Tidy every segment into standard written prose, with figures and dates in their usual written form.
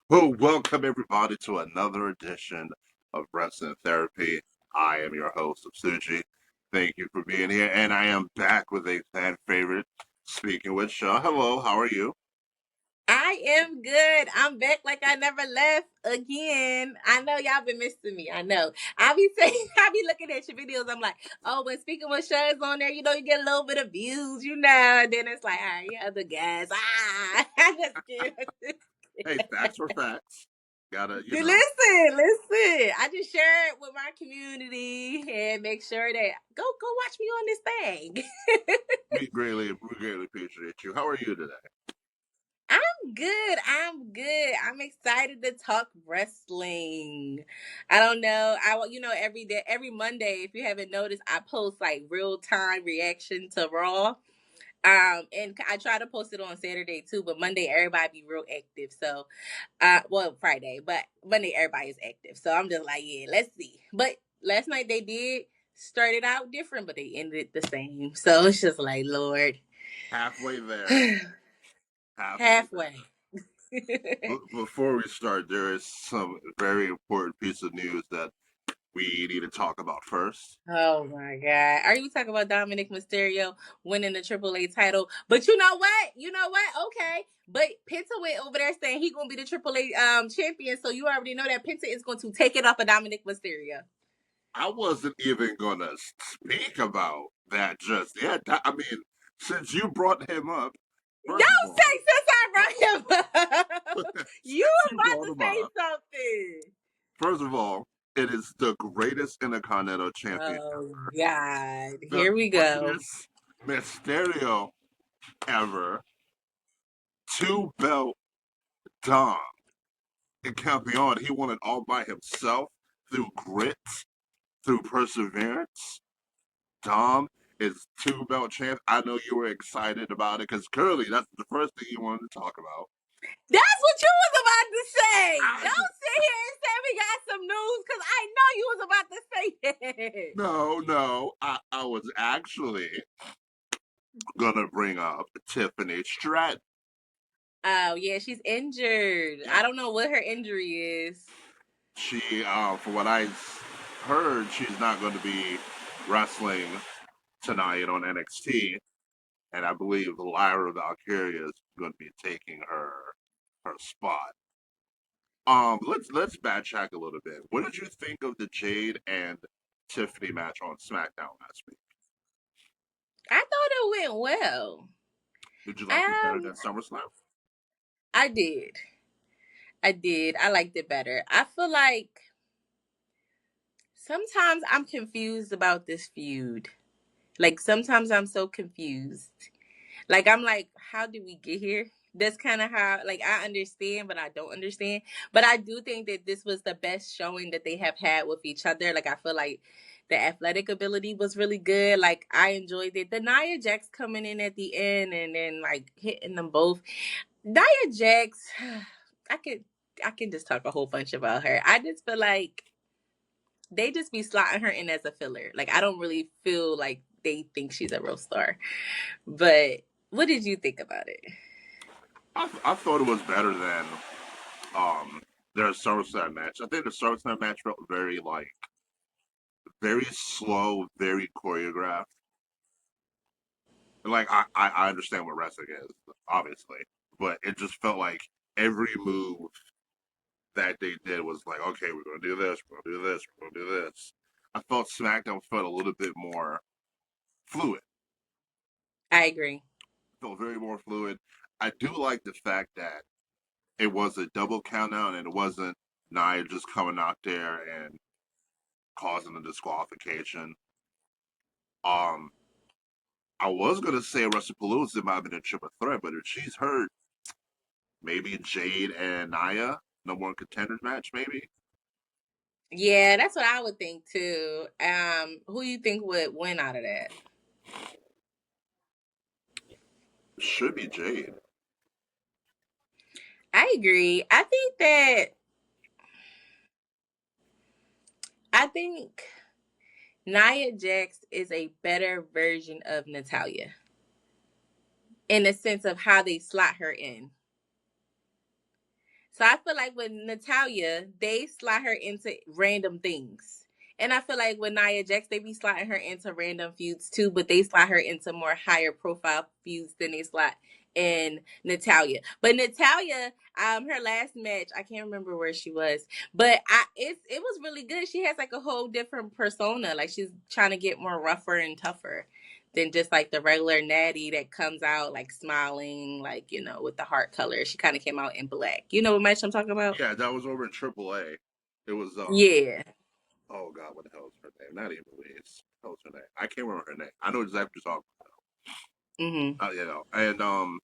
Well, welcome everybody to another edition of Wrestling Therapy. I am your host of Suji. Thank you for being here, and I am back with a fan favorite. Speaking with Shaw. Hello, how are you? I am good. I'm back like I never left again. I know y'all been missing me. I know. I be saying, I be looking at your videos. I'm like, oh, when speaking with shows on there, you get a little bit of views, And then it's like, all right, yeah, other guys. I just kidding. Hey, facts are facts. Gotta, Listen. I just share it with my community and make sure that go watch me on this thing. we greatly appreciate you. How are you today? I'm good. I'm excited to talk wrestling. I don't know. Every day, every Monday, if you haven't noticed, I post like real time reaction to Raw. And I try to post it on Saturday too, but Monday everybody be real active. So, well, Friday, but Monday everybody is active. So I'm just like, yeah, let's see. But last night they did started out different, but they ended the same. So it's just like, Lord, Halfway there. Halfway there. halfway. Before we start, there is some very important piece of news that we need to talk about first. Oh my God. Are you talking about Dominic Mysterio winning the AAA title? But you know what? Okay. But Penta went over there saying he gonna be the AAA champion. So you already know that Penta is going to take it off of Dominic Mysterio. I wasn't even gonna speak about that just yet. I mean, since you brought him up, Don't first of all, say since I brought him up. You since you about brought to him say up, something. first of all, it is the greatest Intercontinental Champion Oh ever, God. the Here we go. greatest Mysterio ever, two belt Dom and Campeon. He won it all by himself through grit, through perseverance. Dom is two belt champ. I know you were excited about it because clearly that's the first thing you wanted to talk about. That's what you was about to say. I Don't sit here and say we got some news because I know you was about to say that. no, I was actually gonna bring up Tiffany Stratton. Oh yeah, she's injured. Yeah, I don't know what her injury is. she, from what I heard, she's not going to be wrestling tonight on NXT, and I believe Lyra Valkyria is going to be taking her spot. Let's backtrack a little bit. What did you think of the Jade and Tiffany match on SmackDown last week? I thought it went well. Did you like it better Um, than SummerSlam? I did. I did. I liked it better. I feel like sometimes I'm confused about this feud. Like sometimes I'm so confused. Like I'm like, how did we get here? That's kind of how like I understand, but I don't understand. But I do think that this was the best showing that they have had with each other. Like I feel like the athletic ability was really good. Like I enjoyed it. The Nia Jax coming in at the end and then like hitting them both. Nia Jax, I could I can just talk a whole bunch about her. I just feel like they just be slotting her in as a filler. Like I don't really feel like they think she's a real star. But what did you think about it? I thought it was better than um their SummerSlam match. I think the SummerSlam match felt very slow, very choreographed. Like I understand what wrestling is, obviously, but it just felt like every move that they did was like, okay, we're gonna do this, we're gonna do this, we're gonna do this. I felt SmackDown felt a little bit more fluid. I agree. Felt very more fluid. I do like the fact that it was a double countdown and it wasn't Nia just coming out there and causing a disqualification. Um, I was gonna say WrestlePalooza might have been a triple threat, but if she's hurt, maybe Jade and Nia, number one contenders match, maybe Yeah, that's what I would think too. Who you think would win out of that? should be Jade. I agree. I think Nia Jax is a better version of Natalia in the sense of how they slot her in. So I feel like with Natalia, they slot her into random things. And I feel like with Nia Jax, they be slotting her into random feuds too, but they slot her into more higher profile feuds than they slot in Natalia. But Natalia, her last match, I can't remember where she was, but it was really good. She has like a whole different persona. Like she's trying to get more rougher and tougher than just like the regular Natty that comes out like smiling, like, with the heart color. She kind of came out in black. You know what match I'm talking about? Yeah, that was over in AAA. It was Yeah. oh god, what the hell is her name? Not even Louise. What was her name? I can't remember her name. I know exactly what you're talking Mm-hmm. about. And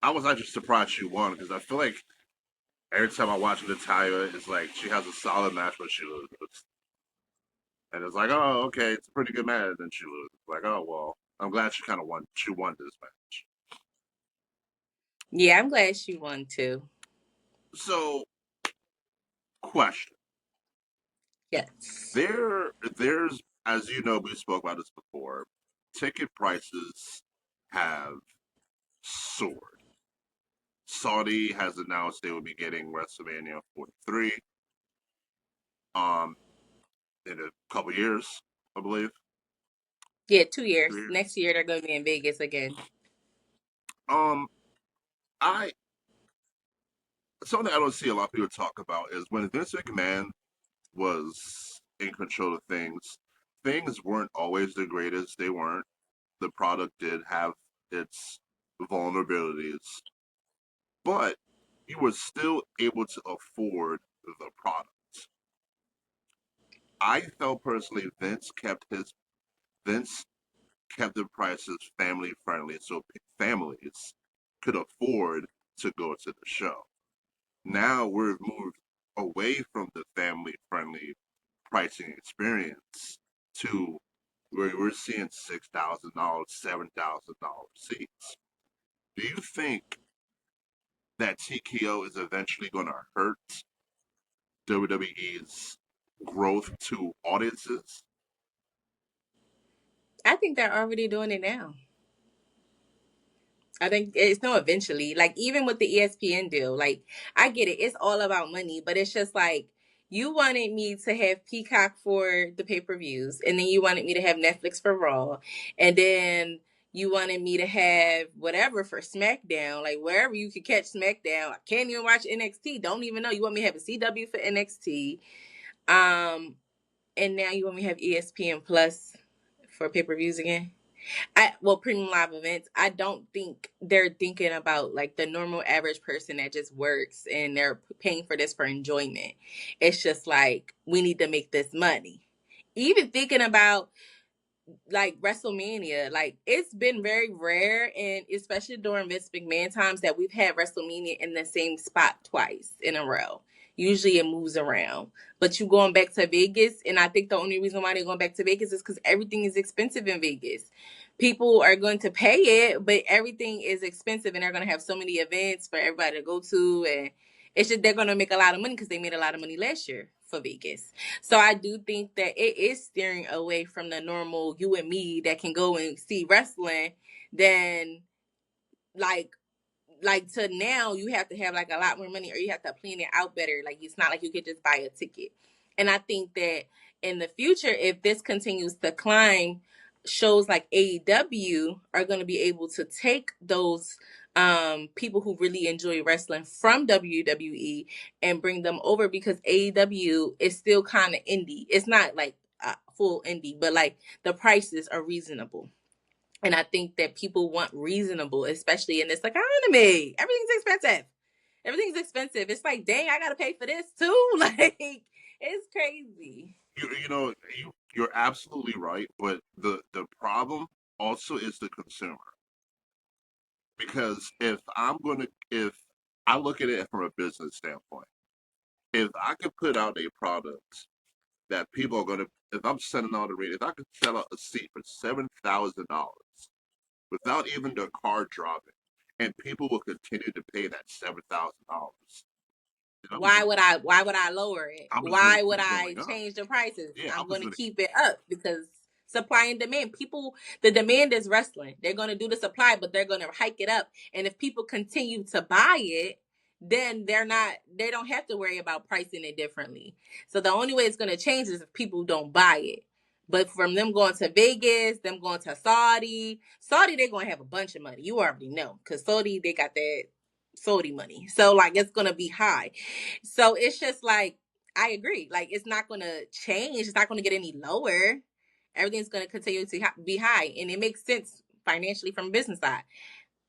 I was actually surprised she won because I feel like every time I watch Natalia, it's like she has a solid match, but she loses. And it's like, oh, okay, it's a pretty good match, and then she loses. Like, oh well, I'm glad she kind of won. She won this match. Yeah, I'm glad she won too. So, question: Yes. there's, as you know, we spoke about this before. Ticket prices have soared. Saudi has announced they will be getting WrestleMania 43 um in a couple years, I believe. Yeah, 2 years. 3 years. Next year they're going to be in Vegas again. Um, I something I don't see a lot of people talk about is when Vince McMahon was in control of things. Things weren't always the greatest. They weren't. The product did have its vulnerabilities, but you were still able to afford the product. I felt personally Vince kept the prices family friendly, so families could afford to go to the show. Now we've moved away from the family friendly pricing experience to where we're seeing $6,000, $7,000 seats. Do you think that TKO is eventually going to hurt WWE's growth to audiences? I think they're already doing it now. I think it's no eventually. Like even with the ESPN deal, like I get it. It's all about money, but it's just like you wanted me to have Peacock for the pay-per-views and then you wanted me to have Netflix for Raw and then you wanted me to have whatever for SmackDown, like wherever you could catch SmackDown. I can't even watch NXT. Don't even know. You want me to have a CW for NXT. And now you want me to have ESPN Plus for pay-per-views again. Premium live events. I don't think they're thinking about like the normal average person that just works and they're paying for this for enjoyment. It's just like we need to make this money. Even thinking about like WrestleMania, like it's been very rare, and especially during Vince McMahon times, that we've had WrestleMania in the same spot twice in a row. Usually it moves around, but you going back to Vegas, and I think the only reason why they're going back to Vegas is because everything is expensive in Vegas. People are going to pay it, but everything is expensive, and they're going to have so many events for everybody to go to, and it's just they're going to make a lot of money because they made a lot of money last year for Vegas. So I do think that it is steering away from the normal you and me that can go and see wrestling. Then like to now you have to have like a lot more money or you have to plan it out better. Like it's not like you could just buy a ticket. And I think that in the future, if this continues to climb, shows like AEW are going to be able to take those people who really enjoy wrestling from WWE and bring them over, because AEW is still kind of indie. It's not like full indie, but like the prices are reasonable. And I think that people want reasonable, especially in this economy. Everything's expensive. Everything's expensive. It's like, dang, I gotta pay for this too. Like, it's crazy. You're absolutely right, but the problem also is the consumer. Because if I look at it from a business standpoint, if I could put out a product that people are gonna, if I'm sending out a rate, if I could sell out a seat for $7,000 without even the car dropping, and people will continue to pay that $7,000, then Why would I lower it? I'm just gonna Why would keep going I up. change the prices? Yeah, I'm I'm just gonna gonna. keep it up because supply and demand. People, the demand is wrestling. They're gonna do the supply, but they're gonna hike it up. And if people continue to buy it, then they don't have to worry about pricing it differently. So the only way it's going to change is if people don't buy it. But from them going to Vegas, them going to Saudi, they're going to have a bunch of money. You already know, because Saudi, they got that Saudi money. So like it's going to be high. So it's just like, I agree. Like it's not going to change. It's not going to get any lower. Everything's going to continue to be high. And it makes sense financially from a business side.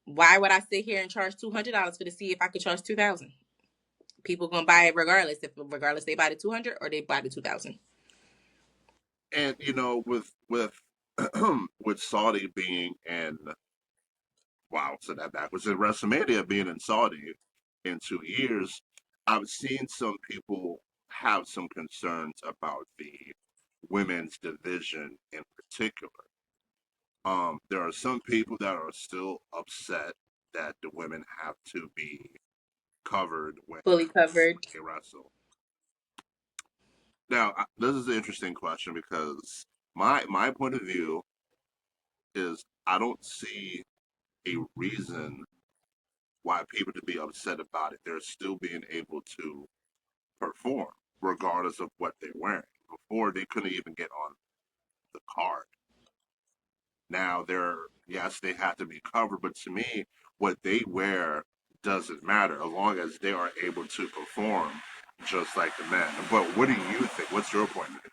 Why would I sit here and charge $200 for the see if I could charge 2,000? People gonna buy it regardless. If regardless they buy the 200 or they buy the 2,000. And with with Saudi being in, wow, so that backwards, in WrestleMania being in Saudi in 2 years, I've seen some people have some concerns about the women's division in particular. There are some people that are still upset that the women have to be covered when Fully covered. they wrestle. Now, this is an interesting question because my point of view is I don't see a reason why people to be upset about it. They're still being able to perform regardless of what they're wearing. Before they couldn't even get on the card. Now they're, yes, they have to be covered, but to me, what they wear doesn't matter as long as they are able to perform just like the men. But what do you think? What's your point of view?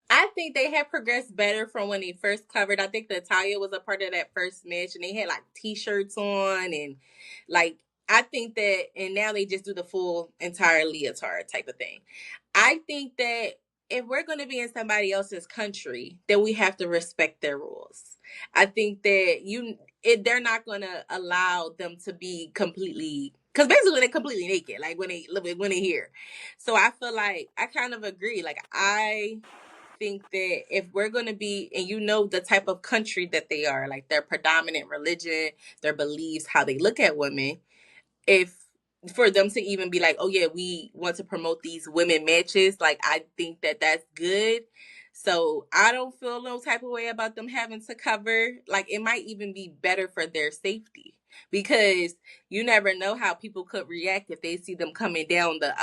I think they have progressed better from when they first covered. I think Natalia was a part of that first match, and they had like t-shirts on, and like I think that, and now they just do the full entire leotard type of thing. I think that if we're going to be in somebody else's country, then we have to respect their rules. I think that they're not going to allow them to be completely, because basically they're completely naked, like when they here. So I feel like I kind of agree. Like I think that if we're going to be, and the type of country that they are, like their predominant religion, their beliefs, how they look at women, if for them to even be like, oh yeah, we want to promote these women matches, like I think that that's good. So I don't feel no type of way about them having to cover. Like it might even be better for their safety, because you never know how people could react if they see them coming down the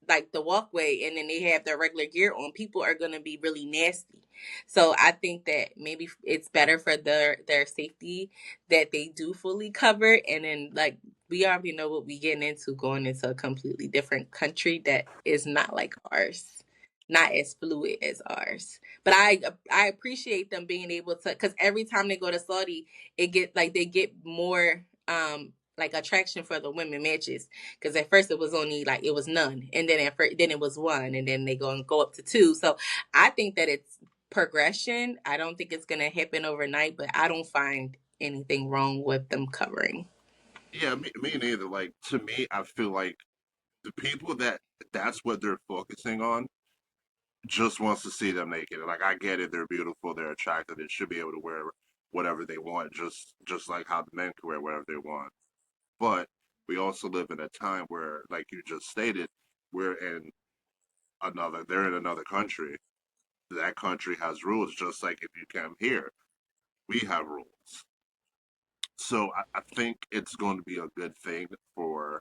like the walkway, and then they have their regular gear on. People are gonna be really nasty. So I think that maybe it's better for their safety that they do fully cover. And then like we already know what we getting into, going into a completely different country that is not like ours, not as fluid as ours. But I appreciate them being able to, because every time they go to Saudi, it get like they get more like attraction for the women matches, because at first it was only like it was none, and then then it was one, and then they go up to two. So I think that it's progression. I don't think it's gonna happen overnight, but I don't find anything wrong with them covering. Yeah, me neither. Like to me, I feel like the people that's what they're focusing on just wants to see them naked. Like I get it, they're beautiful, they're attractive, they should be able to wear whatever they want, just like how the men can wear whatever they want. But we also live in a time where, like you just stated, we're in they're in another country. That country has rules, just like if you come here, we have rules. So I think it's going to be a good thing for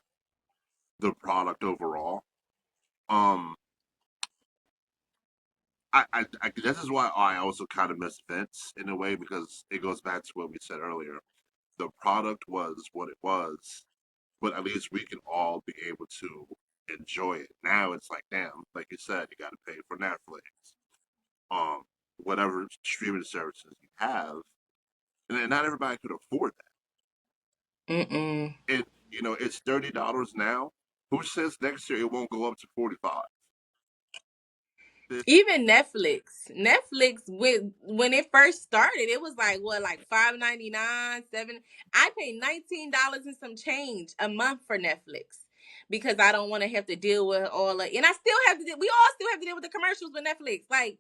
the product overall. Um, this is why I also kind of miss Vince in a way because it goes back to what we said earlier. The product was what it was, but at least we can all be able to enjoy it. Now it's like, damn, like you said, you got to pay for Netflix, whatever streaming services you have, and then not everybody could afford Mm-mm. that. And it's $30 now. Who says next year it won't go up to 45? Even Netflix when it first started, it was like what, like $5.99, 7. I pay $19 and some change a month for Netflix because I don't want to have to deal with all of, and I still have to. We all still have to deal with the commercials with Netflix, like.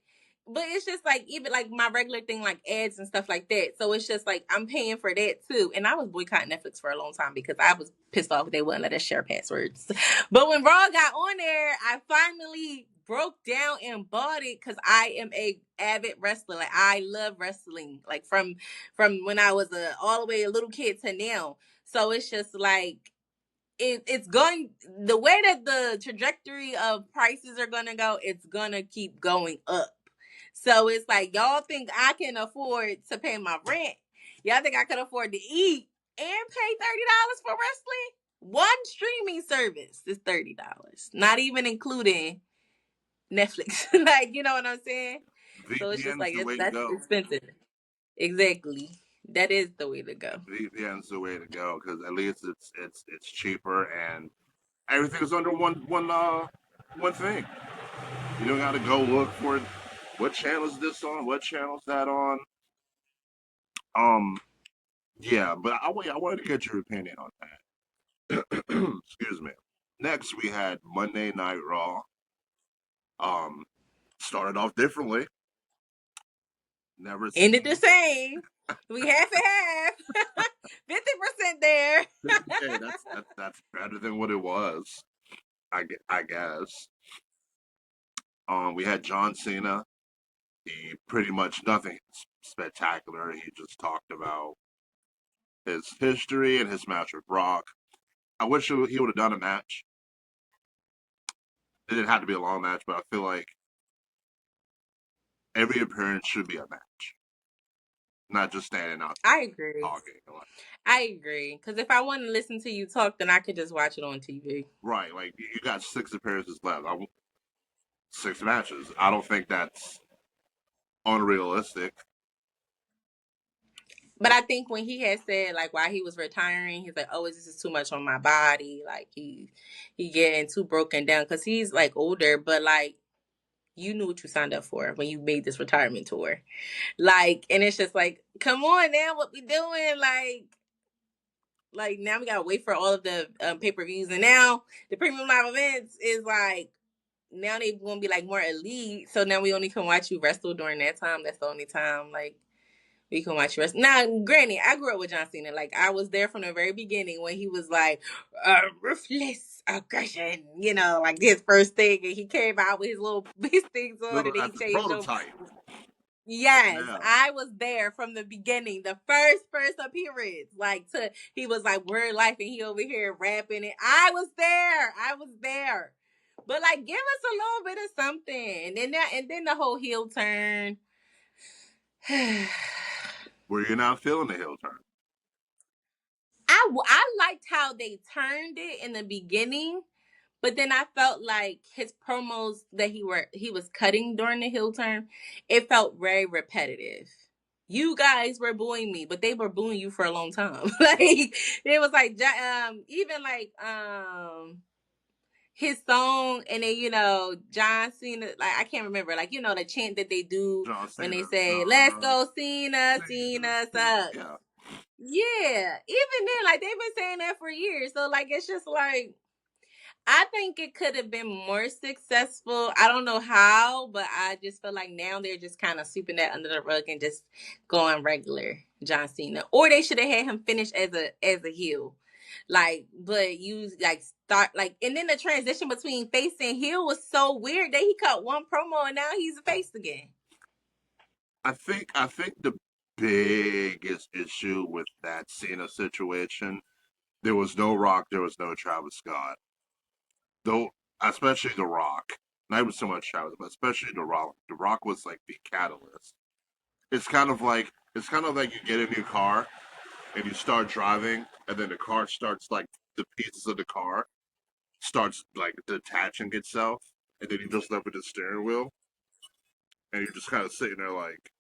But it's just like even like my regular thing, like ads and stuff like that. So it's just like I'm paying for that too. And I was boycotting Netflix for a long time because I was pissed off they wouldn't let us share passwords. But when Raw got on there, I finally broke down and bought it because I am a avid wrestler. Like I love wrestling, like from when I was all the way a little kid to now. So it's just like it's going the way that the trajectory of prices are gonna go, it's gonna keep going up. So it's like y'all think I can afford to pay my rent. Y'all think I can afford to eat and pay $30 for wrestling? One streaming service is $30. Not even including Netflix. Like, you know what I'm saying? So it's just VPN is like the way to that's go. expensive. Exactly. That is the way to go. VPN is the way to go because at least it's cheaper and everything is under one thing. You don't got to go look for what channel is this on, what channel is that on. Um, yeah, but I wanted to get your opinion on that. Excuse me. Next, we had Monday Night Raw. Um, started off differently. Never Ended the seen. same. We half and half. 50% there. Hey, that's better than what it was. I guess. We had John Cena. He pretty much nothing spectacular. He just talked about his history and his match with Brock. I wish he would have done a match. It didn't have to be a long match, but I feel like every appearance should be a match, not just standing out I agree. talking. Like, I agree. Because if I want to listen to you talk, then I could just watch it on TV. right, like you got 6 appearances left. 6 matches. I don't think that's unrealistic. But I think when he had said like while he was retiring, he's like, "Oh, this is too much on my body." Like he getting too broken down because he's like older, but like you knew what you signed up for when you made this retirement tour. Like, and it's just like, come on now, what we doing? Like now we gotta wait for all of the pay per views, and now the premium live events is like now they gonna be like more elite. So now we only can watch you wrestle during that time. That's the only time like we can watch you wrestle. Now, granted, I grew up with John Cena. Like I was there from the very beginning when he was like ruthless aggression. You know, like his first thing, and he came out with his little his things on, and then he That's a changed them. prototype. Yes, Yeah, I was there from the beginning, the first appearance. Like to he was like word life and he over here rapping it. I was there. I was there. But like give us a little bit of something. And then the whole heel turn. I where you're not feeling the heel turn. I liked how they turned it in the beginning, but then I felt like his promos that he was cutting during the heel turn, it felt very repetitive. You guys were booing me, but they were booing you for a long time. Like it was like even like his song, and then John Cena, like I can't remember, like the chant that they do John when Cena. they say "Let's go Cena, Cena. Cena sucks." Yeah, Yeah, even then, like they've been saying that for years. So like it's just like I think it could have been more successful. I don't know how, but I just feel like now they're just kind of sweeping that under the rug and just going regular John Cena. Or they should have had him finish as a heel. Like, but you like start like, and then the transition between face and heel was so weird that he cut one promo and now he's a face again. I think the biggest issue with that Cena situation, there was no Rock, there was no Travis Scott. Though, especially The Rock. Not even so much Travis, but especially The Rock. The Rock was like the catalyst. It's kind of like you get a new car and you start driving, and then the car starts like the pieces of the car starts like detaching itself, and then you just left with the steering wheel, and you're just kind of sitting there like,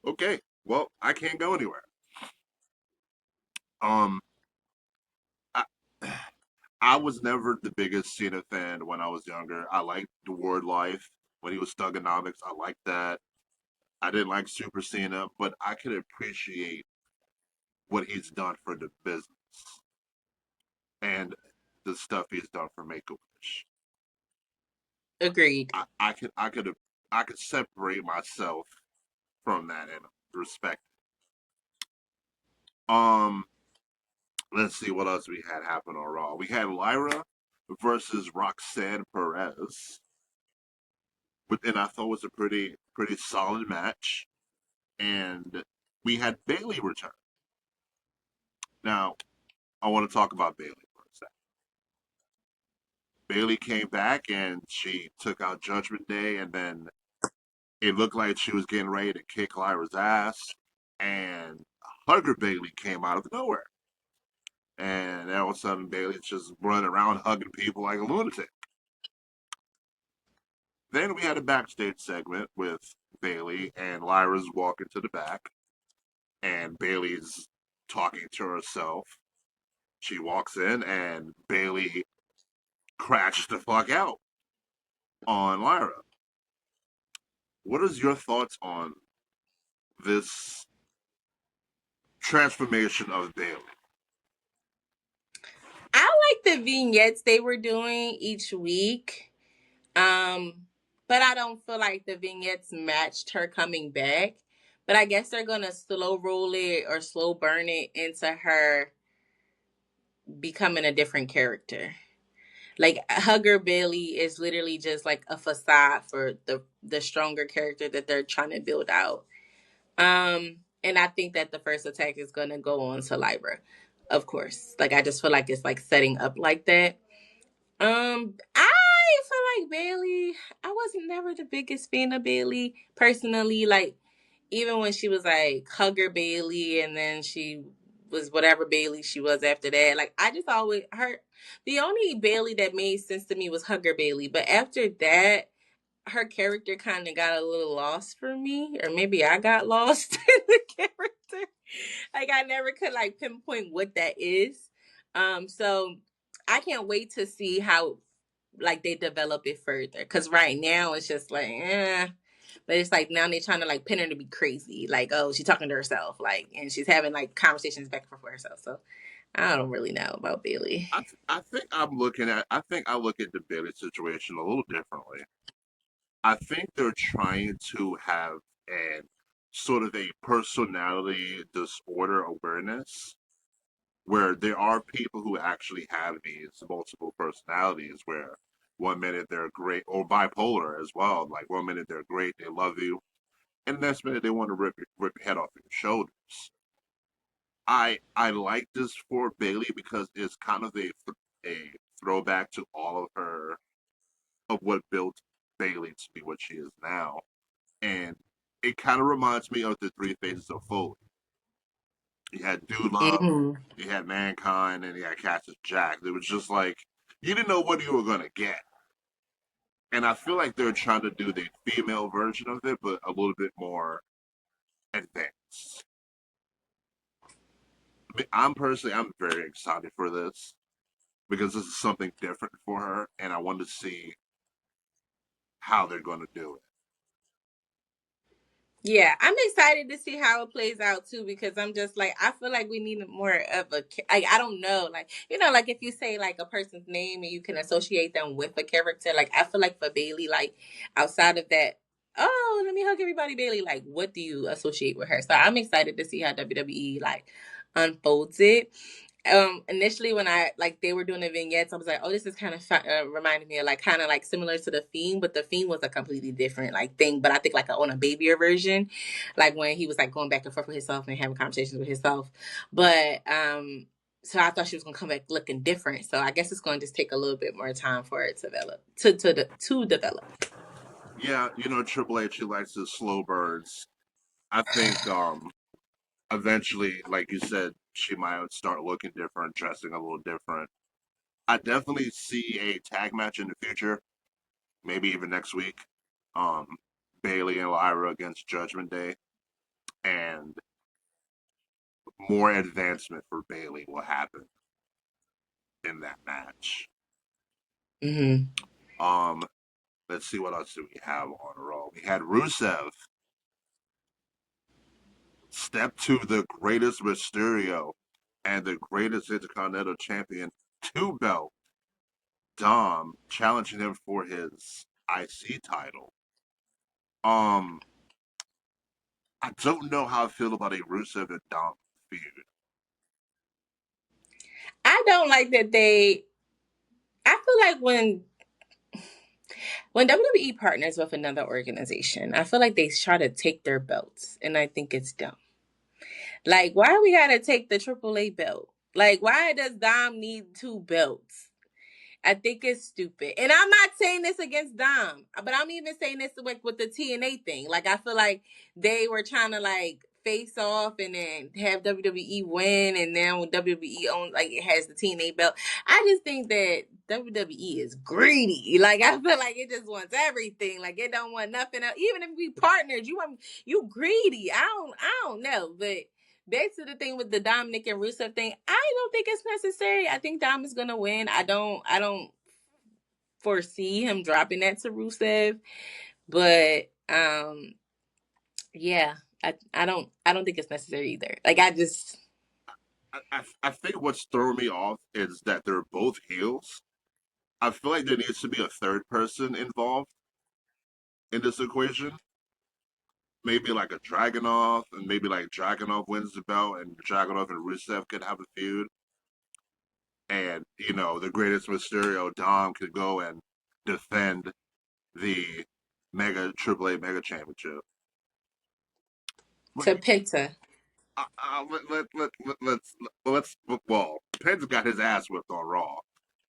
okay, well, I can't go anywhere. Um, I, I was never the biggest Cena fan when I was younger. I liked the word life when he was Thugonomics. I liked that. I didn't like Super Cena, but I could appreciate what he's done for the business and the stuff he's done for Make a Wish. Agreed. I could separate myself from that and respect. Um, let's see what else we had happen on Raw. We had Lyra versus Roxanne Perez, and I thought it was a pretty solid match. And we had Bailey return. Now, I want to talk about Bailey for a second. Bailey came back and she took out Judgment Day, and then it looked like she was getting ready to kick Lyra's ass, and Hugger Bailey came out of nowhere, and all of a sudden Bailey's just running around hugging people like a lunatic. Then we had a backstage segment with Bailey, and Lyra's walking to the back, and Bailey's talking to herself. She walks in, and Bailey crashes the fuck out on Lyra. What is your thoughts on this transformation of Bailey? I like the vignettes they were doing each week. But I don't feel like the vignettes matched her coming back. But I guess they're gonna slow roll it or slow burn it into her becoming a different character. Like Hugger Bailey is literally just like a facade for the stronger character that they're trying to build out. And I think that the first attack is gonna go on to Lyra, of course. Like I just feel like it's like setting up like that. I feel like Bailey. I wasn't never the biggest fan of Bailey personally. Like even when she was like Hugger Bailey, and then she was whatever Bailey she was after that. Like I just always her. The only Bailey that made sense to me was Hugger Bailey, but after that, her character kind of got a little lost for me, or maybe I got lost in the character. Like I never could like pinpoint what that is. So I can't wait to see how like they develop it further. Cause right now it's just like, but it's like now they're trying to like pin her to be crazy. Like, oh, she's talking to herself, like, and she's having like conversations back and forth with herself. So I don't really know about Bailey. I think I think I look at the Bailey situation a little differently. I think they're trying to have an sort of a personality disorder awareness where there are people who actually have these multiple personalities where one minute they're great, or bipolar as well. Like one minute they're great, they love you, and the next minute they want to rip your head off your shoulders. I like this for Bailey because it's kind of a throwback to all of her of what built Bailey to be what she is now, and it kind of reminds me of the three phases of Foley. You had Dude Love, Mm-hmm. you had Mankind, and you had Cactus Jack. It was just like you didn't know what you were gonna get, and I feel like they're trying to do the female version of it, but a little bit more advanced. I'm very excited for this because this is something different for her, and I want to see how they're going to do it. Yeah, I'm excited to see how it plays out too because I'm just like I feel like we need more of a like I don't know like like if you say like a person's name and you can associate them with a character like I feel like for Bailey like outside of that, oh, let me hug everybody Bailey, like what do you associate with her? So I'm excited to see how WWE like unfolds it. Initially when I like they were doing the vignettes, I was like, oh, this is kind of reminding me of like kind of like similar to the Fiend, but the Fiend was a completely different like thing. But I think like on a babier version, like when he was like going back and forth with himself and having conversations with himself. But so I thought she was gonna come back looking different. So I guess it's gonna just take a little bit more time for it to develop to develop. Yeah, Triple H he likes his slow birds. I think eventually, like you said, she might start looking different, dressing a little different. I definitely see a tag match in the future, maybe even next week. Um, Bailey and Lyra against Judgment Day, and more advancement for Bailey will happen in that match. Mm-hmm. Um, let's see what else do we have on a roll. We had Rusev step to the greatest Mysterio and the greatest Intercontinental Champion to belt Dom, challenging him for his IC title. Um, I don't know how I feel about a Rusev and Dom feud. I don't like that they. I feel like when WWE partners with another organization, I feel like they try to take their belts, and I think it's dumb. Like, why we gotta take the AAA belt? Like, why does Dom need 2 belts? I think it's stupid. And I'm not saying this against Dom, but I'm even saying this with the TNA thing. Like, I feel like they were trying to like face off and then have WWE win, and then when WWE owns, like, it has the TNA belt. I just think that WWE is greedy. Like, I feel like it just wants everything. Like, it don't want nothing else. Even if we partnered, you greedy. I don't know, but back to the thing with the Dominic and Rusev thing, I don't think it's necessary. I think Dom is gonna win. I don't foresee him dropping that to Rusev. But yeah, I don't think it's necessary either. Like, I just I think what's throwing me off is that they're both heels. I feel like there needs to be a third person involved in this equation. Maybe like a Dragunov, and maybe like Dragunov wins the belt, and Dragunov and Rusev could have a feud. And the greatest Mysterio, Dom, could go and defend the Mega AAA Mega Championship. But to Penta. let's well, Pence got his ass whipped on Raw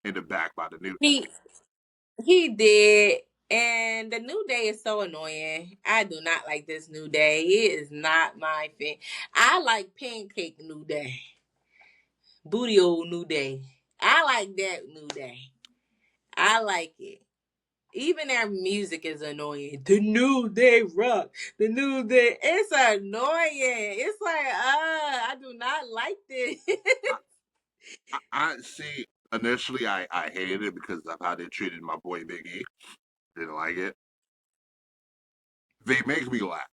in the back by the New Day. He did. And the New Day is so annoying. I do not like this New Day. It is not my thing. I like Pancake New Day. Booty old New Day. I like that New Day. I like it. Even their music is annoying. The New Day rock. The New Day. It's annoying. It's like, I do not like this. I see. Initially, I hated it because of how they treated my boy Big E. Didn't like it. They make me laugh.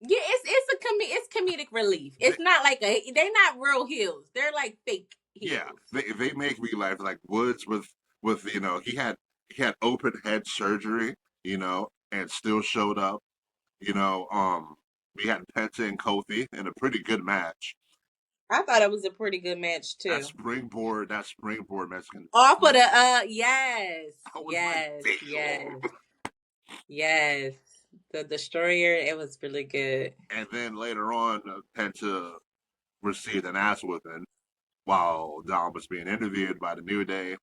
Yeah, it's comedic relief. They, It's not like they're not real heels. They're like fake yeah, heels. they make me laugh. Like Woods with he had open head surgery, and still showed up. We had Penta and Kofi in a pretty good match. I thought it was a pretty good match That too. springboard Mexican. Off of the yes, I was like, yes, yes, damn. yes. The Destroyer, it was really good. And then later on, Penta received an ass whipping while Dom was being interviewed by the New Day.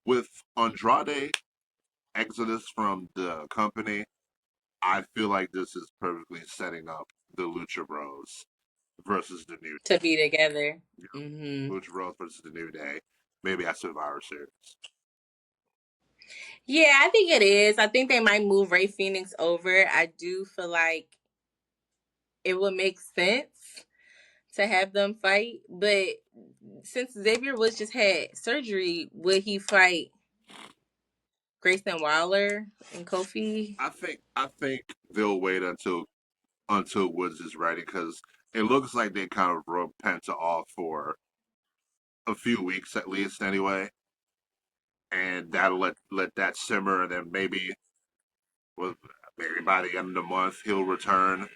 With Andrade exodus from the company, I feel like this is perfectly setting up the Lucha Bros versus the New To be together. Day. Hmm. Lucha Bros versus the New Day. Maybe at Survivor Series. Yeah, I think it is. I think they might move Ray Phoenix over. I do feel like it would make sense to have them fight, but since Xavier Woods just had surgery, would he fight Grayson Waller and Kofi? I think they'll wait until Woods is ready because it looks like they kind of wrote Penta off for a few weeks at least anyway, and that'll let that simmer, and then with maybe by the end of the month he'll return,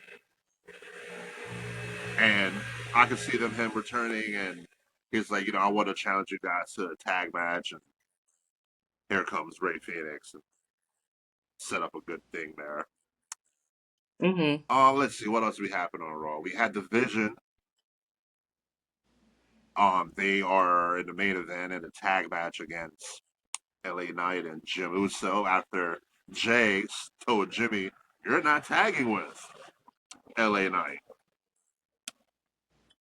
and I can see him returning, and he's like, I want to challenge you guys to a tag match, and here comes Ray Phoenix and set up a good thing there. Mm-hmm. Let's see what else we happened on Raw. We had the Vision. They are in the main event in a tag match against LA Knight and Jim Uso after Jay told Jimmy, "You're not tagging with LA Knight."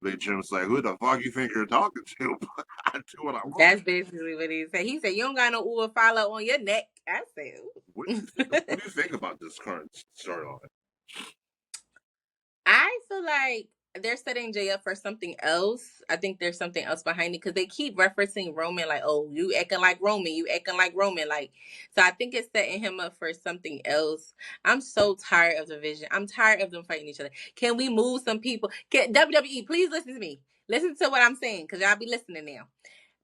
Big Jim's like, "Who the fuck you think you're talking to?" I do what I want. That's basically what he said. He said, "You don't got no Uber follow on your neck." I said, What do ooh. you think? What do you think about this current storyline? I feel like they're setting Jay up for something else. I think there's something else behind it because they keep referencing Roman, like, "Oh, you acting like Roman, you acting like Roman." Like, so I think it's setting him up for something else. I'm so tired of the Vision. I'm tired of them fighting each other. Can we move some people? Can WWE please listen to me? Listen to what I'm saying because y'all be listening now.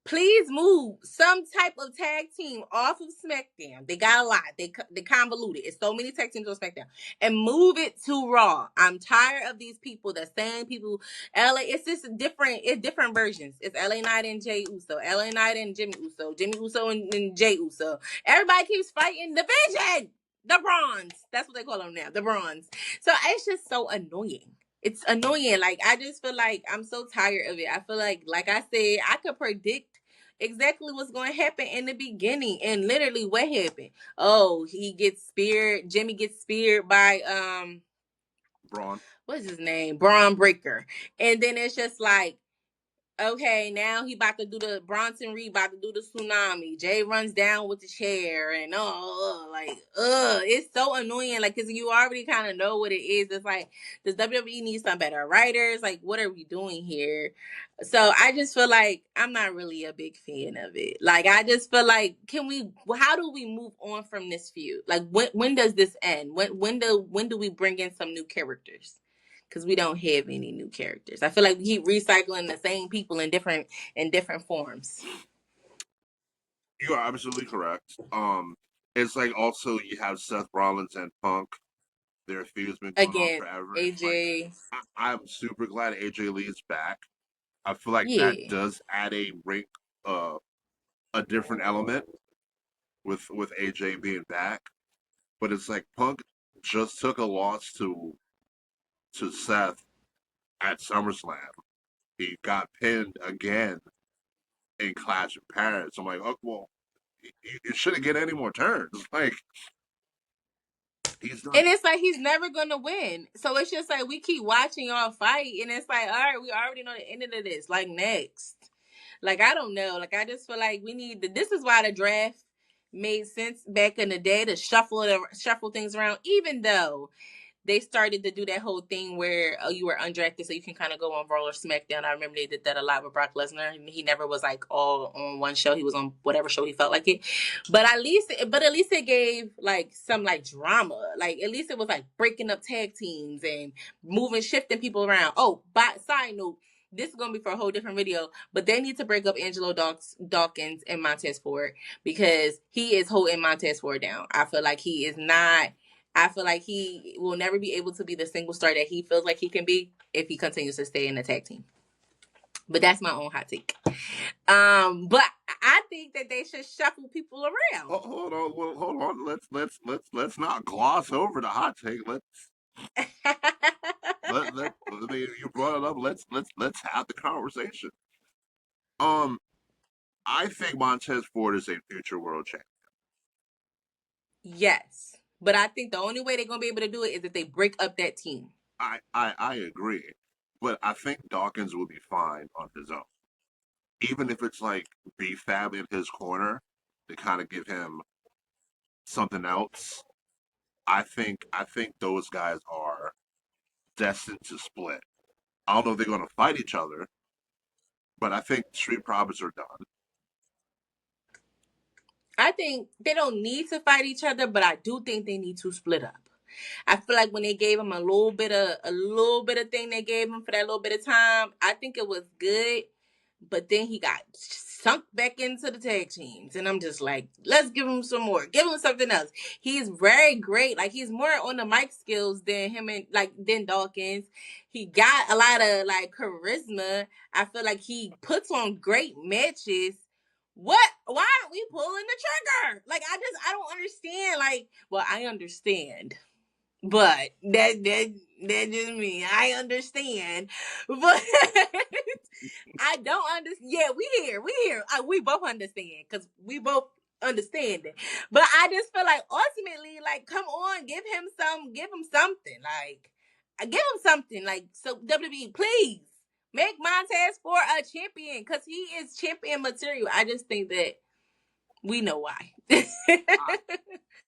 Please move some type of tag team off of SmackDown. They got a lot. They convoluted. It's so many tag teams on SmackDown, and move it to Raw. I'm tired of these people. The same people. LA. It's just different. It's different versions. It's LA Knight and Jay Uso. LA Knight and Jimmy Uso. Jimmy Uso and Jay Uso. Everybody keeps fighting the Vision. The Bronze. That's what they call them now. The Bronze. So it's just so annoying. it's annoying. Like I just feel like I'm so tired of it. I feel like I said, I could predict exactly what's going to happen in the beginning, and literally what happened. Oh, he gets speared. Jimmy gets speared by Braun. what's his name, Braun Breaker, and then it's just like, okay, now he about to do the Bronson Reed about to do the tsunami. Jay runs down with the chair and it's so annoying. Like, cause you already kind of know what it is. It's like, does WWE need some better writers? Like, what are we doing here? So I just feel like I'm not really a big fan of it. Like, I just feel like, how do we move on from this feud? Like, when does this end? When do we bring in some new characters? Because we don't have any new characters. I feel like we keep recycling the same people in different forms. You are absolutely correct. It's like also you have Seth Rollins and Punk. Their feud's been going on Again, forever. Like AJ, I'm super glad AJ Lee's back. I feel like that yeah. does add uh, a different element with AJ being back. But it's like Punk just took a loss to Seth at SummerSlam. He got pinned again in Clash of Paris. I'm like, oh well, you shouldn't get any more turns. Like he's done. And it's like he's never gonna win. So it's just like we keep watching y'all fight, and it's like, all right, we already know the ending of this. Like next, like I don't know. Like I just feel like we need the. This is why the draft made sense back in the day to shuffle things around, even though they started to do that whole thing where you were undrafted, so you can kind of go on Raw or SmackDown. I remember they did that a lot with Brock Lesnar. He never was like all on one show. He was on whatever show he felt like it. But at least it gave like some like drama. Like at least it was like breaking up tag teams and shifting people around. Oh, by side note, this is gonna be for a whole different video, but they need to break up Angelo Dawkins and Montez Ford because he is holding Montez Ford down. I feel like he is not. I feel like he will never be able to be the single star that he feels like he can be if he continues to stay in the tag team. But that's my own hot take. But I think that they should shuffle people around. Oh, hold on. Let's not gloss over the hot take. I mean, you brought it up. Let's have the conversation. Um, I think Montez Ford is a future world champion. Yes. But I think the only way they're gonna be able to do it is if they break up that team. I agree, but I think Dawkins will be fine on his own, even if it's like B Fab in his corner to kind of give him something else. I think those guys are destined to split. I don't know if they're going to fight each other, but I think Street Profits are done. I think they don't need to fight each other, but I do think they need to split up. I feel like when they gave him a little bit of thing they gave him for that little bit of time, I think it was good. But then he got sunk back into the tag teams, and I'm just like, let's give him some more, give him something else. He's very great. Like he's more on the mic skills than him and than Dawkins. He got a lot of like charisma. I feel like he puts on great matches. What? Why aren't we pulling the trigger? Like I don't understand. Like, well, I understand. But that just me. I understand, but I don't understand. Yeah, we here. We both understand because we both understand it. But I just feel like ultimately, like, come on, give him something. Like, give him something. Like, so WWE, please make Montez Ford a champion because he is champion material. I just think that we know why.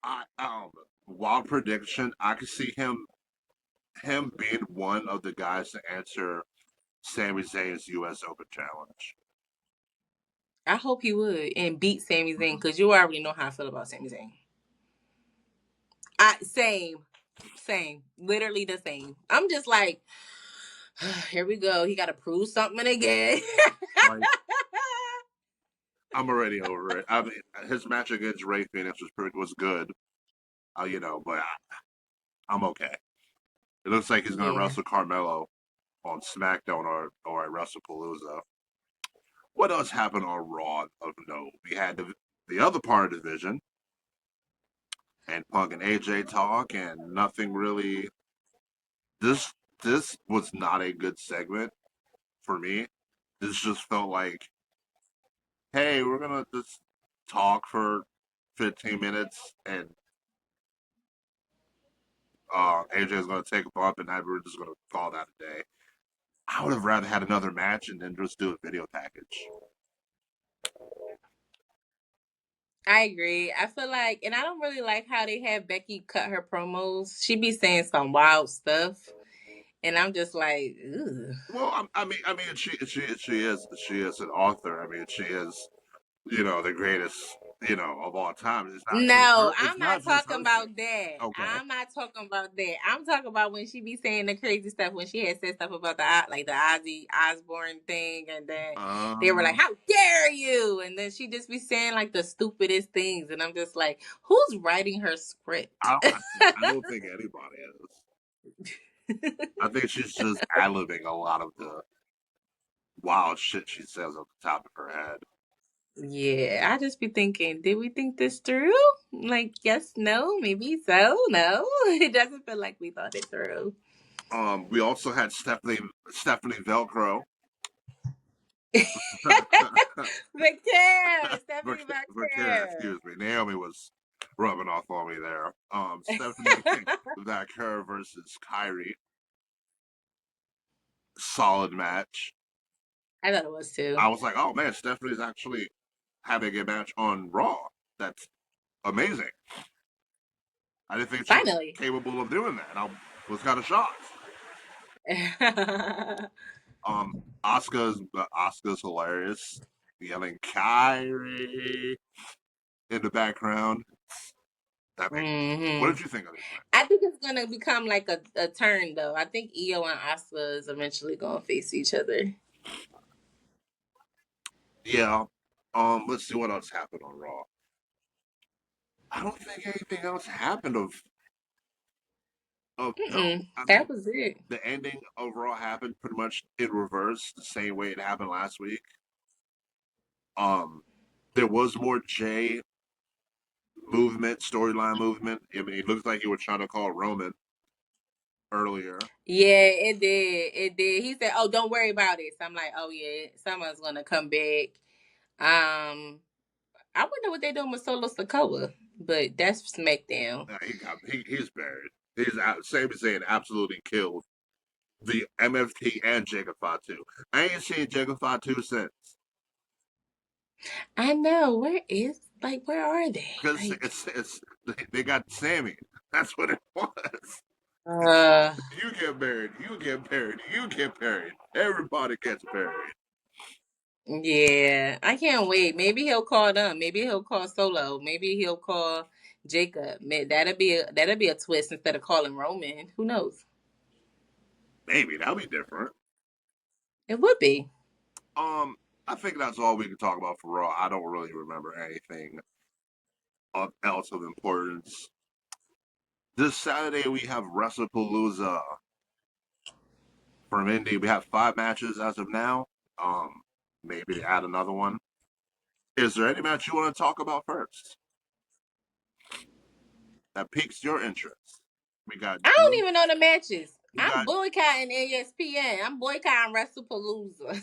I, Wild prediction. I could see him being one of the guys to answer Sami Zayn's U.S. Open challenge. I hope he would and beat Sami Zayn because you already know how I feel about Sami Zayn. Same, literally the same. I'm just like, here we go. He got to prove something again. Like I'm already over it. I mean, his match against Ray Phoenix was good, but I'm okay. It looks like he's gonna Yeah. wrestle Carmelo on SmackDown or at WrestlePalooza. What else happened on Raw of note? We had the other part of the division and Punk and AJ talk, and nothing really. This this was not a good segment for me. This just felt like, hey, we're gonna just talk for 15 minutes, and AJ's gonna take a bump, and then we're just gonna call that a day. I would have rather had another match and then just do a video package. I agree. I feel like, and I don't really like how they have Becky cut her promos. She be saying some wild stuff, and I'm just like, ugh. Well, I mean, she is an author. I mean, she is the greatest of all time. It's not just No, her. It's I'm not not just talking her shit. about that. Okay. I'm not talking about that. I'm talking about when she be saying the crazy stuff. When she had said stuff about the Ozzy Osbourne thing, and then they were like, Um, "How dare you?" And then she just be saying like the stupidest things, and I'm just like, "Who's writing her script?" I don't think anybody is. I think she's just ad-libbing a lot of the wild shit she says off the top of her head. Yeah, I just be thinking, did we think this through? Like, yes, no, maybe so, no. It doesn't feel like we thought it through. We also had Stephanie Velcro. Victor, Stephanie Vaquer, Victor. excuse me. Naomi was rubbing off on me there. Stephanie Vaquer versus Kyrie. Solid match. I thought it was too. I was like, oh man, Stephanie's actually having a match on Raw. That's amazing. I didn't think she was Finally. capable of doing that. I was kind of shocked. Um, Oscar's hilarious, yelling Kyrie in the background. That made me laugh. What hmm did you think of this match? I think it's gonna become like a turn though. I think Io and Asuka is eventually gonna face each other. Yeah. Let's see what else happened on Raw. I don't think anything else happened of note. Mm-mm. I mean, That was it. the ending of Raw happened pretty much in reverse, the same way it happened last week. Um, there was more Jay movement, storyline movement. I mean, it looks like you were trying to call Roman earlier. Yeah, it did. It did. He said, "Oh, don't worry about it." So I'm like, "Oh yeah, someone's gonna come back." I wonder what they're doing with Solo Sokoa, but that's SmackDown. He's buried. Same as saying absolutely killed the MFT and Jacob Fatu. I ain't seen Jacob Fatu since I know. Where are they? because it's they got Sammy. That's what it was. Uh, You get buried. You get buried. You get buried. Everybody gets buried. yeah, I can't wait. Maybe he'll call them. Maybe he'll call Solo. Maybe he'll call Jacob. That'll be a twist instead of calling Roman. Who knows? Maybe that'll be different. It would be. Um, I think that's all we can talk about for Raw. I don't really remember anything else of importance. This Saturday we have WrestlePalooza from Indy. We have 5 matches as of now. Um, maybe add another one. Is there any match you want to talk about first that piques your interest? We got I don't Drew. even know the matches. We I'm got boycotting ESPN. I'm boycotting WrestlePalooza.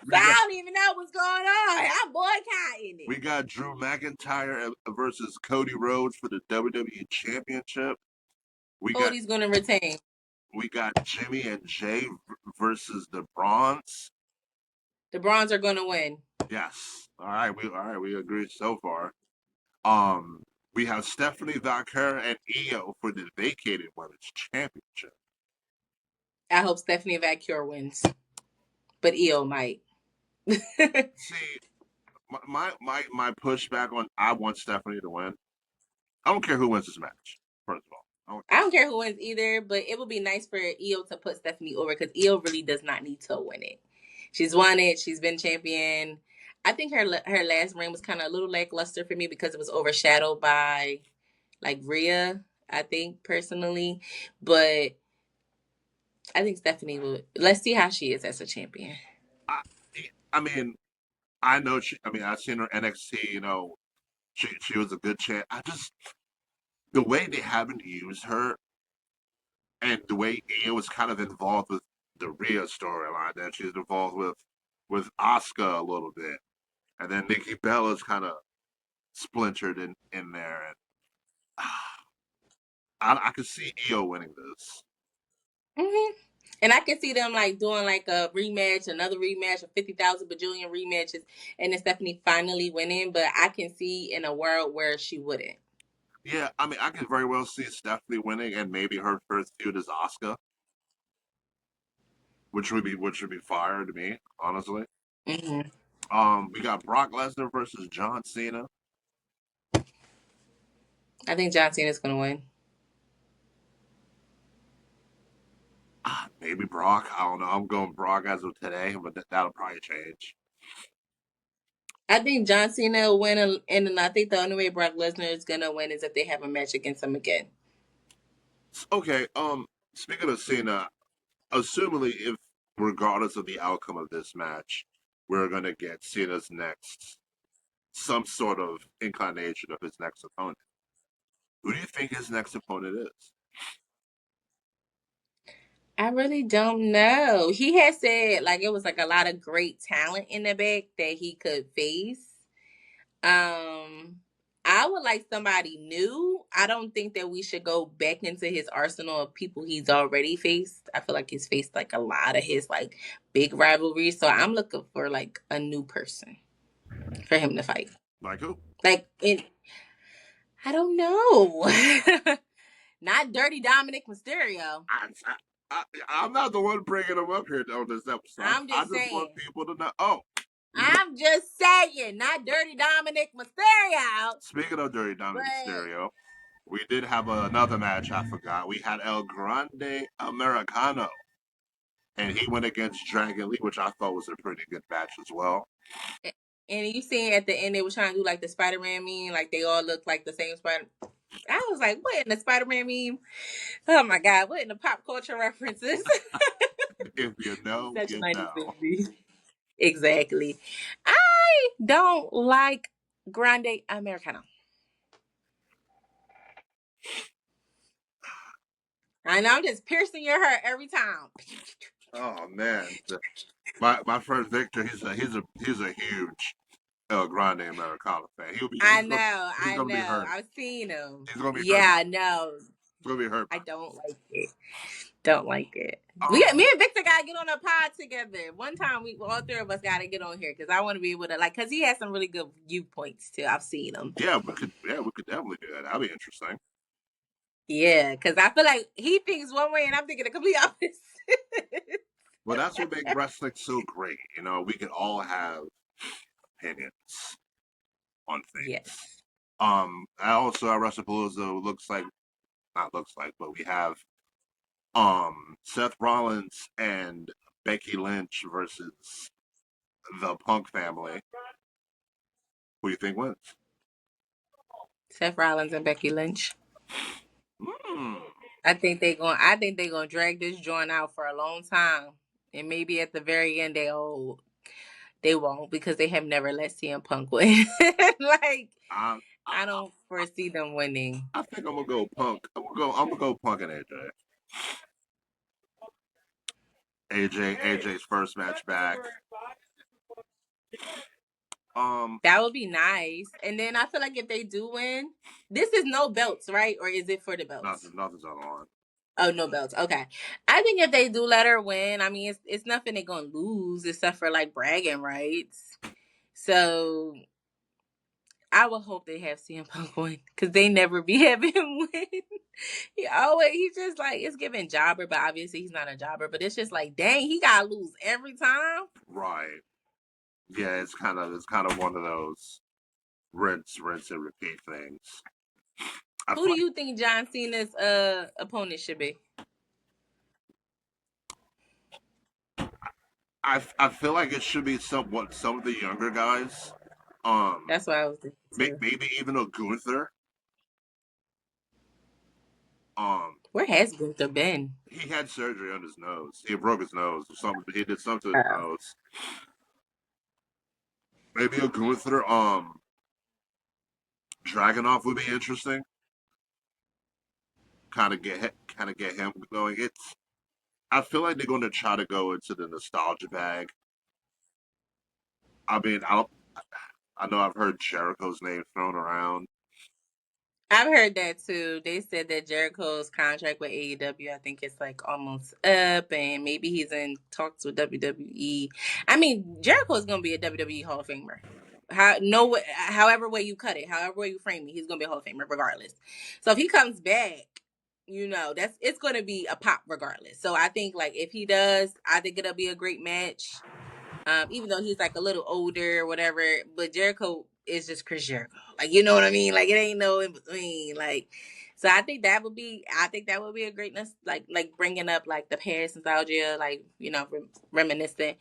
So we I got don't even know what's going on. I'm boycotting it. we got Drew McIntyre versus Cody Rhodes for the WWE Championship. We got Cody's gonna retain. we got Jimmy and Jay versus the Bronze. The Bronze are gonna win. Yes. All right, we agree so far. Um, we have Stephanie Vaquer and Io for the vacated women's championship. I hope Stephanie Vacure wins, but Io might. See, my pushback on I want Stephanie to win. I don't care who wins this match. First of all, I don't I care. don't care who wins either, but it would be nice for Io to put Stephanie over because Io really does not need to win it. She's won it. She's been champion. I think her last reign was kind of a little lackluster for me because it was overshadowed by like Rhea. I think personally, but I think Stephanie would. Let's see how she is as a champion. I, I mean, I know she. I mean, I've seen her NXT. She was a good champ. I just the way they haven't used her. and the way Io was kind of involved with the Rhea storyline, then she's involved with Asuka a little bit, and then Nikki Bella's kind of splintered in there, and I could see Io winning this. Hmm. And I can see them like doing like a rematch, another rematch, of 50,000 bajillion rematches, and then Stephanie finally winning. But I can see in a world where she wouldn't. Yeah, I mean, I could very well see Stephanie winning, and maybe her first feud is Asuka, which would be fire to me, honestly. Hmm. We got Brock Lesnar versus John Cena. I think John Cena's gonna win. Maybe Brock. I don't know. I'm going Brock as of today, but that'll probably change. I think John Cena will win, and I think the only way Brock Lesnar is gonna win is if they have a match against him again. Okay. Speaking of Cena, assumingly, if regardless of the outcome of this match, we're gonna get Cena's next some sort of inclination of his next opponent. Who do you think his next opponent is? I really don't know. He had said like it was like a lot of great talent in the back that he could face. Um, I would like somebody new. I don't think that we should go back into his arsenal of people he's already faced. I feel like he's faced like a lot of his like big rivalries. So I'm looking for like a new person for him to fight. Like who? Like it, I don't know. Not Dirty Dominic Mysterio. I'm not the one bringing him up here on this episode. I'm I just just want saying. people to know. Oh, I'm just saying, not Dirty Dominic Mysterio, speaking of Dirty but Dominic Mysterio, we did have another match. I forgot. We had El Grande Americano, and he went against Dragon Lee, which I thought was a pretty good match as well. and you seen at the end they were trying to do like the Spider-Man meme, like they all look like the same Spider. I was like, what in the Spider-Man meme? Oh my god, what in the pop culture references? If you know, Such a you 90s know. baby. Exactly. I don't like Grande Americano. I know I'm just piercing your heart every time. Oh man, my friend Victor, he's a huge El Grande Americano fan. He's I gonna be know. hurt. I've seen him. He's gonna be hurt Yeah, by I know. He's gonna be hurt I by don't this. like it. Don't like it. Um, Me and Victor gotta get on a pod together. One time, we all three of us gotta get on here because I want to be able to because he has some really good viewpoints too. I've seen him. yeah, we could definitely do that. That'd be interesting. Yeah, because I feel like he thinks one way and I'm thinking the complete opposite. Well, that's what makes wrestling so great. We can all have opinions on things. Yes. I also at WrestlePalooza looks like, but we have Seth Rollins and Becky Lynch versus the Punk family. Who do you think wins? Seth Rollins and Becky Lynch. Hmm. I think they gonna drag this joint out for a long time, and maybe at the very end they won't because they have never let CM Punk win. Like I, I I don't foresee them winning. I think I'm gonna go Punk. I'm gonna go Punk and AJ. AJ's first match back. Um, That would be nice. And then I feel like if they do win, this is no belts, right? Or is it for the belts? nothing's on the line. Oh, no belts. Okay. I think if they do let her win, I mean, it's nothing they're gonna lose except for like bragging rights. So I would hope they have CM Punk win because they never be having him win. He's just like it's giving jobber, but obviously he's not a jobber. But it's just like, dang, he gotta lose every time. Right. Yeah, it's kind of one of those rinse and repeat things. I Who feel do like you think John Cena's opponent should be? I feel like it should be some of the younger guys. Um, That's what I was thinking too. maybe even a Gunther. Um, Where has Gunther been? he had surgery on his nose. He broke his nose. Or something. He did something to his Oh. nose. Maybe a Gunther. Dragonoff would be interesting kind of get him going. I feel like they're going to try to go into the nostalgia bag. I mean, I know I've heard Jericho's name thrown around. I've heard that too. They said that Jericho's contract with AEW, I think it's like almost up, and maybe he's in talks with WWE. I mean, Jericho is going to be a WWE Hall of Famer. However way you cut it, however way you frame it, he's going to be a Hall of Famer regardless. So if he comes back, that's it's going to be a pop regardless. So I think like if he does, I think it'll be a great match. Even though he's like a little older or whatever, but Jericho is just Chris Jericho. Like, you know what I mean? Like, it ain't no in between. Like, so I think that would be a greatness, like bringing up like the past nostalgia, like reminiscing.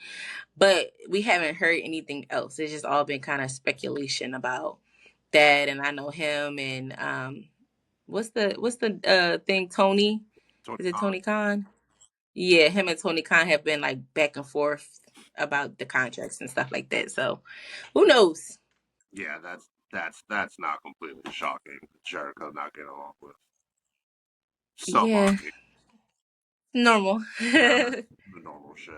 But we haven't heard anything else. It's just all been kind of speculation about that. And I know him and what's the thing? Tony? Tony Is it Khan. Tony Khan? Yeah, him and Tony Khan have been like back and forth about the contracts and stuff like that. So who knows? Yeah, that's not completely shocking. Jericho not getting along with Yeah, somebody. normal. Yeah, that's the normal shit.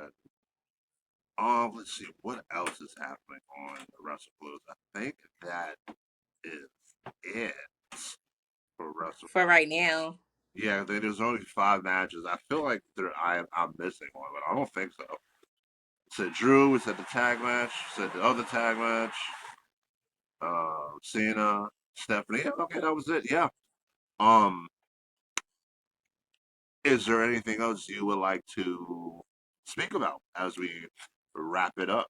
Let's see what else is happening on the Wrestle Blues. I think that is it for Wrestle For Blues. right now. Yeah, there's only 5 matches. I feel like I'm missing one, but I don't think so. Said Drew. We said the tag match. Said the other tag match. Cena, Stephanie. Yeah, okay, that was it. Yeah. Um, is there anything else you would like to speak about as we wrap it up?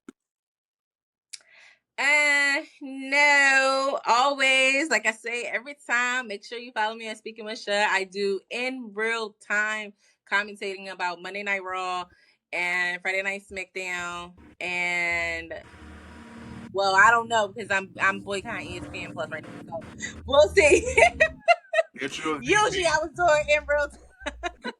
No, always. Like I say every time, make sure you follow me on Speaking with Sha. I do in real time commentating about Monday Night Raw and Friday Night SmackDown. And well, I don't know because I'm boycotting ESPN Plus right now. So we'll see. Get you a Usually VP. I was doing in real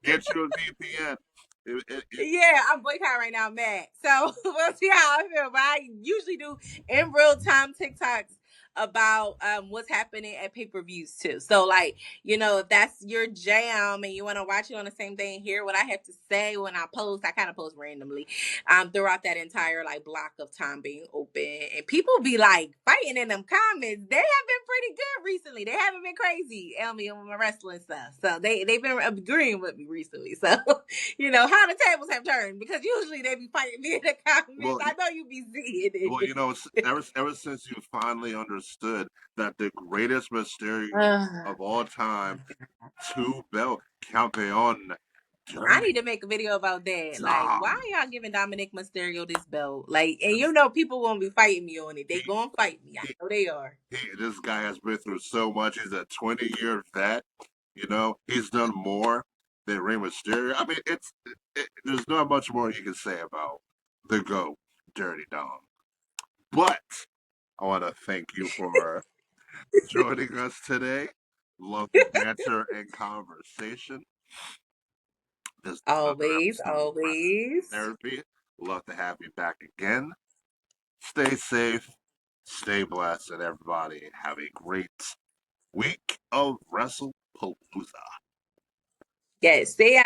Get you a VPN. It, Yeah, I'm boycotting right now, I'm mad. So we'll see how I feel. But I usually do in real time TikToks about what's happening at pay-per-views too. So like, if that's your jam and you want to watch it on the same day and hear what I have to say when I post, I kind of post randomly throughout that entire like block of time being open. And people be like fighting in them comments. They have been pretty good recently. They haven't been crazy, Elmi, on my wrestling stuff. So they've been agreeing with me recently. So how the tables have turned because usually they be fighting me in the comments. well, I know you be seeing well, it. ever since you finally understood that the greatest Mysterio Uh, of all time, two belt campeon, I Dirty need to make a video about that. Like, why Dom. are y'all giving Dominic Mysterio this belt? Like, and people won't be fighting me on it. They gonna fight me. I He, know they are. this guy has been through so much. He's a 20-year vet. He's done more than Rey Mysterio. I mean, there's not much more you can say about the GOAT, Dirty Dom. But I want to thank you for joining us today. Love the banter and conversation. This is another Always, episode of Wrestling always. Therapy. Love to have you back again. Stay safe, stay blessed, and everybody have a great week of WrestlePalooza. Yes, stay out.